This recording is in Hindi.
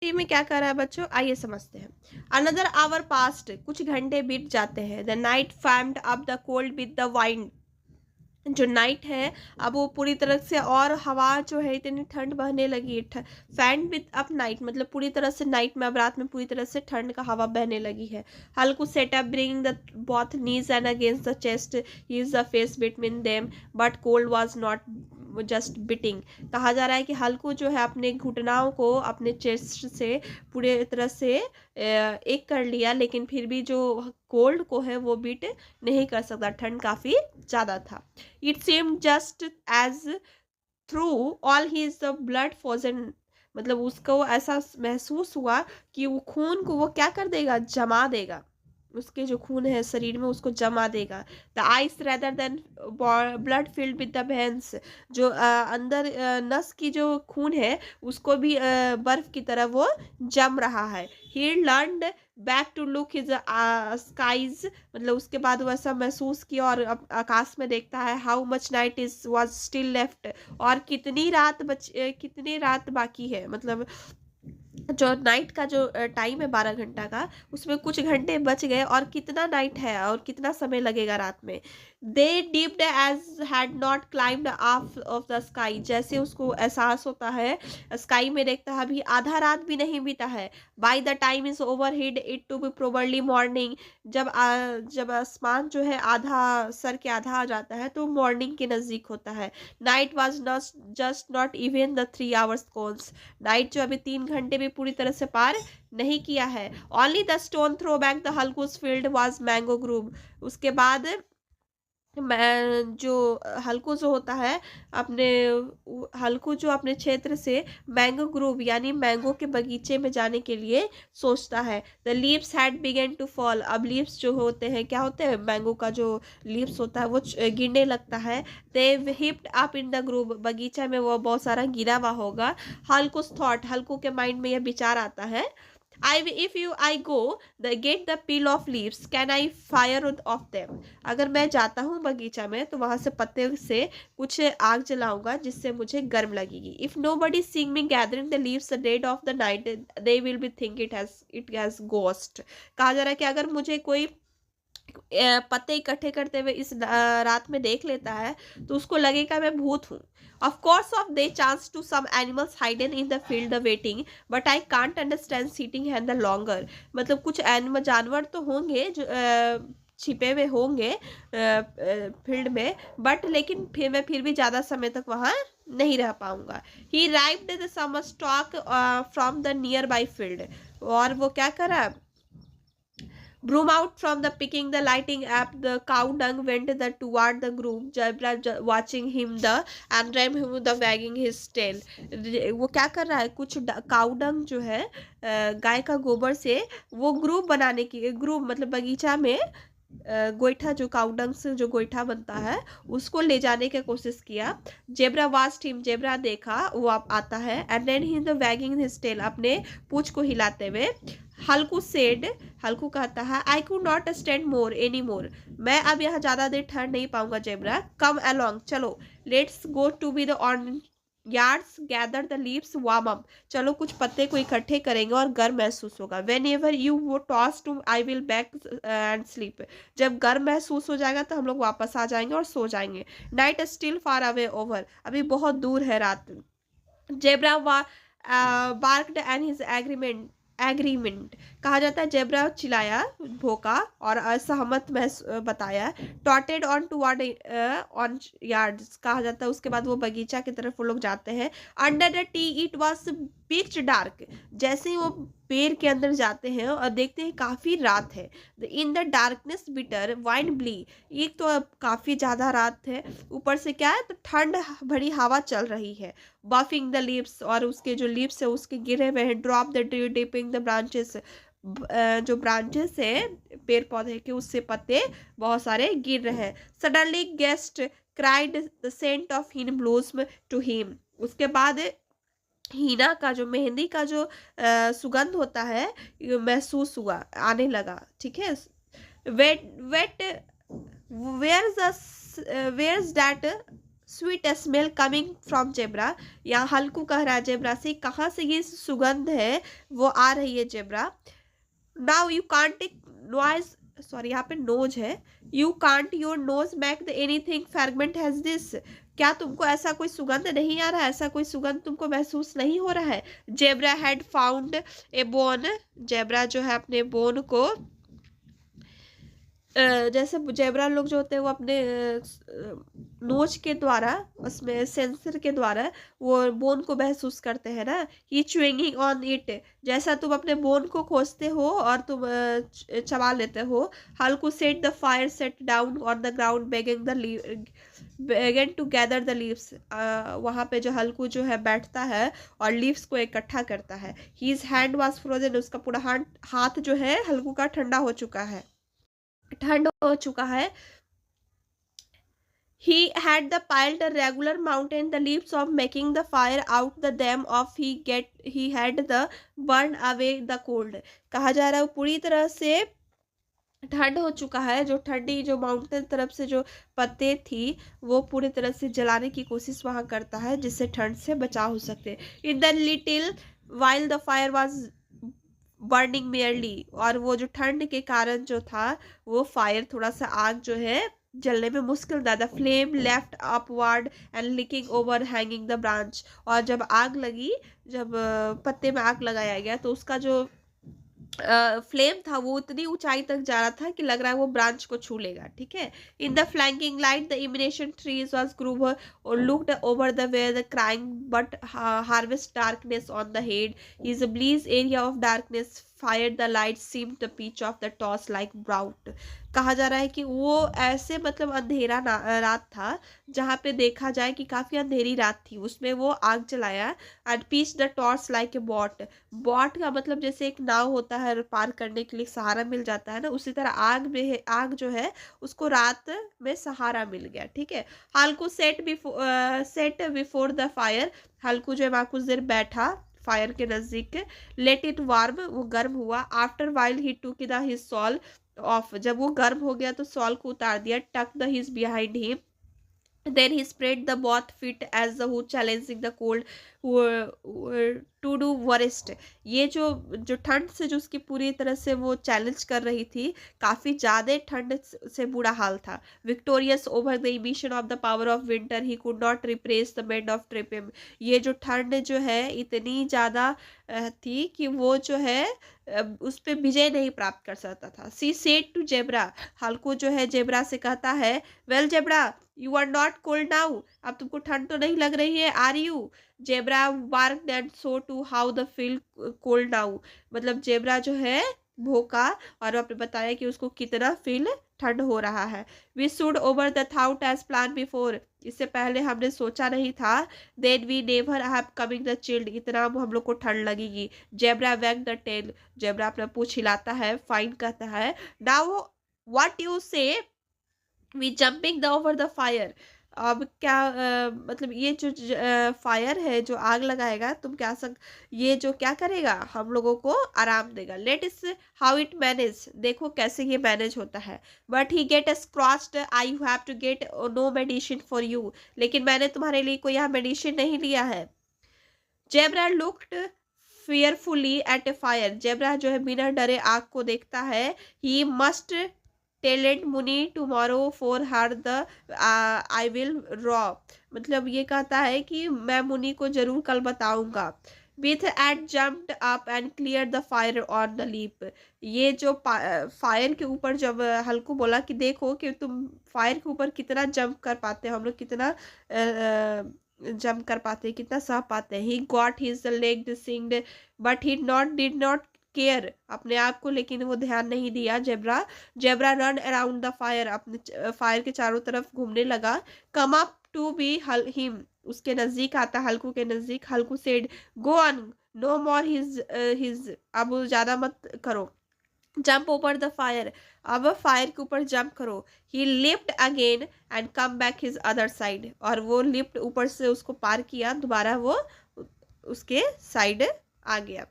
ये में क्या कर रहा है बच्चों, आइए समझते हैं। अनदर आवर पास्ट, कुछ घंटे बीत जाते हैं। The night fanned up the cold with the wind, जो नाइट है अब वो पूरी तरह से, और हवा जो है इतनी ठंड बहने लगी है। फैन विथ अप नाइट मतलब पूरी तरह से नाइट में, अब रात में पूरी तरह से ठंड का हवा बहने लगी है। Halku set up bring the both knees and against the chest, use the face between them, but cold was not just biting. कहा जा रहा है कि हल्कू जो है अपने घुटनाओं को अपने चेस्ट से पूरी तरह से एक कर लिया, लेकिन फिर भी जो कोल्ड को है वो बीट नहीं कर सकता, ठंड काफ़ी ज़्यादा था। It same just as through all his the blood frozen, मतलब उसको ऐसा महसूस हुआ कि वो खून को वो क्या कर देगा, जमा देगा, उसके जो खून है शरीर में उसको जमा देगा। The ice rather than blood filled with the veins, जो अंदर नस की जो खून है उसको भी बर्फ की तरह वो जम रहा है। He learned back to look his skies, मतलब उसके बाद वो ऐसा महसूस किया और आकाश में देखता है। How much night is was still left, और कितनी रात बाकी है, मतलब जो नाइट का जो टाइम है 12 घंटा का, उसमें कुछ घंटे बच गए और कितना नाइट है और कितना समय लगेगा रात में। They dipped age had not climbed off off the sky, जैसे उसको एहसास होता है स्काई में देखता है अभी आधा रात भी नहीं बीता है। By the time is over hid it to be probably morning, जब आसमान जो है आधा सर के आधा आ जाता है तो मॉर्निंग के नज़दीक होता है। Night was not just not even the 3 hours colds, night जो अभी 3 घंटे भी पूरी तरह से पार नहीं किया है। Only the stone throw back the Halku's field was mango grove, उसके बाद जो हल्कू जो होता है अपने, हल्कू जो अपने क्षेत्र से मैंगो ग्रूव यानी मैंगो के बगीचे में जाने के लिए सोचता है। The leaves had begun to fall, अब लीव्स जो होते हैं क्या होते हैं, मैंगो का जो लीव्स होता है वो गिरने लगता है। They heaped up in the grove, बगीचा में वो बहुत सारा गिरा हुआ होगा। हल्कूस थॉट, हल्कू के माइंड में यह विचार आता है। I go the get the peel of leaves, can I fire of them? अगर मैं जाता हूँ बगीचा में तो वहां से पत्ते से कुछ आग जलाऊंगा जिससे मुझे गर्म लगेगी। If nobody seeing me gathering the leaves the dead of the night, they will be think it has ghost। कहा जा रहा है कि अगर मुझे कोई पत्ते इकट्ठे करते हुए इस रात में देख लेता है तो उसको लगेगा मैं भूत हूँ। Of course of they chance to some animals hidden in the field the waiting, but I can't understand sitting hand the longer, मतलब कुछ एनिमल जानवर तो होंगे जो छिपे हुए होंगे फील्ड में, बट लेकिन फिर भी ज़्यादा समय तक वहाँ नहीं रह पाऊंगा। He rived the some stalk from the nearby field, और वो क्या करा, broom out from the picking the lighting up, the cow dung went the toward the groom, zebra watching him the and ram him the wagging his tail। वो क्या कर रहा है, कुछ काउ डंग जो है गाय का गोबर से वो ग्रूप बनाने की, ग्रूप मतलब बगीचा में गोईठा, जो काउडंग से जो गोईठा बनता है उसको ले जाने की कोशिश किया। जेब्रा वास्ट हिम, जेब्रा देखा वो आता है। And then he the wagging his tail, अपने पूंछ को हिलाते हुए। हल्कू सेड, हल्कू कहता है I could not stand more any more, मैं अब यहाँ ज़्यादा देर ठहर नहीं पाऊंगा जेब्रा, कम अलोंग, चलो, let's go to be the on yards gather the leaves warm up, चलो कुछ पत्ते को इकट्ठे करेंगे और गर्म महसूस होगा। वेन एवर यू वो toss to I will back and sleep, जब गर्म महसूस हो जाएगा तो हम लोग वापस आ जाएंगे और सो जाएंगे। Night still far away over, अभी बहुत दूर है रात। जेब्रा बार्क्ड एंड हिज एग्रीमेंट, कहा जाता है जेब्रा चिल्लाया, भोंका और असहमत बताया। Touted on toward on yards, कहा जाता है उसके बाद वो बगीचा की तरफ वो लोग जाते हैं। Under the T it was pitch dark, जैसे ही वो पेड़ के अंदर जाते हैं और देखते हैं काफ़ी रात है। In the darkness bitter wind blew, एक तो अब काफ़ी ज़्यादा रात है, ऊपर से क्या है तो ठंड भरी हवा चल रही है। बफिंग द लीव्स, और उसके जो लीव्स है उसके गिरे हुए हैं। Drop the tree dipping the branches, जो ब्रांचेस है पेड़ पौधे के उससे पत्ते बहुत सारे गिर रहे हैं। Suddenly guest cried the scent of hen blossom to him, उसके बाद हीना का जो मेहंदी का जो सुगंध होता है महसूस हुआ, आने लगा, ठीक है। Wait wait where that sweet smell coming from zebra. यहाँ हल्कू कह रहा है जेब्रा से कहाँ से ये सुगंध है वो आ रही है Jabra. Now you can't noise, sorry यहाँ पे नोज है, you can't your nose make the anything fragment has this. क्या तुमको ऐसा कोई सुगंध नहीं आ रहा है, ऐसा कोई सुगंध तुमको महसूस नहीं हो रहा है। Zebra had found a bone, zebra जो है अपने बोन को जैसे जेब्रा लोग जो होते हैं वो अपने नोच के द्वारा, उसमें सेंसर के द्वारा वो बोन को महसूस करते हैं ना। ही च्युइंगिंग ऑन इट, जैसा तुम अपने बोन को खोजते हो और तुम चबा लेते हो। Halku set the fire set down on the ground begging the began to gather the leaves. वहाँ पे जो हल्कू जो है बैठता है और लीव्स को इकट्ठा करता है। हीज हैंड वॉज फ्रोजन, उसका पूरा हाथ जो है हल्कू का ठंडा हो चुका है, ठंड हो चुका है। He had the piled a regular mountain the leaves of making the fire out the dam of he had the burn away the cold। कहा जा रहा है वो पूरी तरह से ठंड हो चुका है, जो ठंडी जो माउंटेन तरफ से जो पत्ते थी वो पूरी तरह से जलाने की कोशिश वहां करता है जिससे ठंड से बचाव हो सके। In the little while the fire was burning merely, और वो जो ठंड के कारण जो था वो फायर थोड़ा सा आग जो है जलने में मुश्किल था। The flame left upward and licking over hanging the branch, और जब आग लगी, जब पत्ते में आग लगाया गया तो उसका जो फ्लेम था वो इतनी ऊंचाई तक जा रहा था कि लग रहा है वो ब्रांच को छू लेगा। ठीक है। In the flanking light the emanation trees was grove और looked over the where the crying but harvest darkness on the head. Is a blaze area of darkness fire the light seem the pitch of the toss like brought. कहा जा रहा है कि वो ऐसे मतलब अंधेरा रात था जहाँ पे देखा जाए कि काफी अंधेरी रात थी, उसमें वो आग जलाया। And peach the torch like a bot, bot का मतलब जैसे एक नाव होता है पार करने के लिए सहारा मिल जाता है ना, उसी तरह आग में है, आग जो है उसको रात में सहारा मिल गया। ठीक है। हल्कू सेट बिफोर द फायर, हल्कू जो है वहाँ कुछ देर बैठा फायर के नजदीक। लेट इट वार्म, वो गर्म हुआ। After while he took the his shawl off, जब वो गर्म हो गया तो सॉल को उतार दिया। टक the his behind him, then he spread the both feet as the who challenging the cold to do worst। ये जो ठंड से जो उसकी पूरी तरह से वो चैलेंज कर रही थी, काफी ज्यादा ठंड से बुरा हाल था। Victorious over the emission of the power of winter he could not repress the made of triumph. ये जो ठंड जो है इतनी ज्यादा थी कि वो जो है उस पर विजय नहीं प्राप्त कर सकता था। She said to Jabra, Halku जो है जेब्रा से कहता है, well Jabra you are not cold now, अब तुमको ठंड तो नहीं लग रही है, are you. Jabra bark and so to how the feel cold now, मतलब जेब्रा जो है भोका और आपने बताया कि उसको कितना फील ठंड हो रहा है। We should over the thought as plan before, इससे पहले हमने सोचा नहीं था। Then we never have coming the chilled, इतना हम लोग को ठंड लगेगी। जेब्रा वैग द टेल, जेब्रा अपना पूंछ हिलाता है। फाइन कहता है, now what you say we jumping the over the fire. अब क्या मतलब ये जो फायर है जो आग लगाएगा, तुम क्या ये जो क्या करेगा हम लोगों को आराम देगा। लेट इस हाउ इट मैनेज, देखो कैसे ये मैनेज होता है। But he get scorched I you have to get no medicine for you, लेकिन मैंने तुम्हारे लिए कोई यहाँ मेडिसिन नहीं लिया है। जेब्रा लुक्ड फियरफुली एट ए फायर, जेब्रा जो है बिना डरे आग को देखता है। He must talent Muni tomorrow for her the I will raw, मतलब ये कहता है कि मैं मुनि को जरूर कल बताऊंगा। With at jumped up and clear the fire on the leap, ये जो फायर के ऊपर जब हल्कू बोला कि देखो कि तुम फायर के ऊपर कितना जंप कर पाते हो, हम लोग कितना जंप कर पाते हैं, कितना सह पाते हैं। He got his leg डिसिंग्ड but he did not care, अपने आप को लेकिन वो ध्यान नहीं दिया। Zebra run around the fire, अपने फायर के चारों तरफ घूमने लगा। Come up to be him, उसके नजदीक आता, हल्कू के नजदीक। हल्कू said, go on no more his, अब ज्यादा मत करो। जंप ओवर द फायर, अब फायर के ऊपर जंप करो। ही lift again and come back his other side, और वो लिफ्ट ऊपर से उसको पार किया, दोबारा वो उसके साइड आ गया।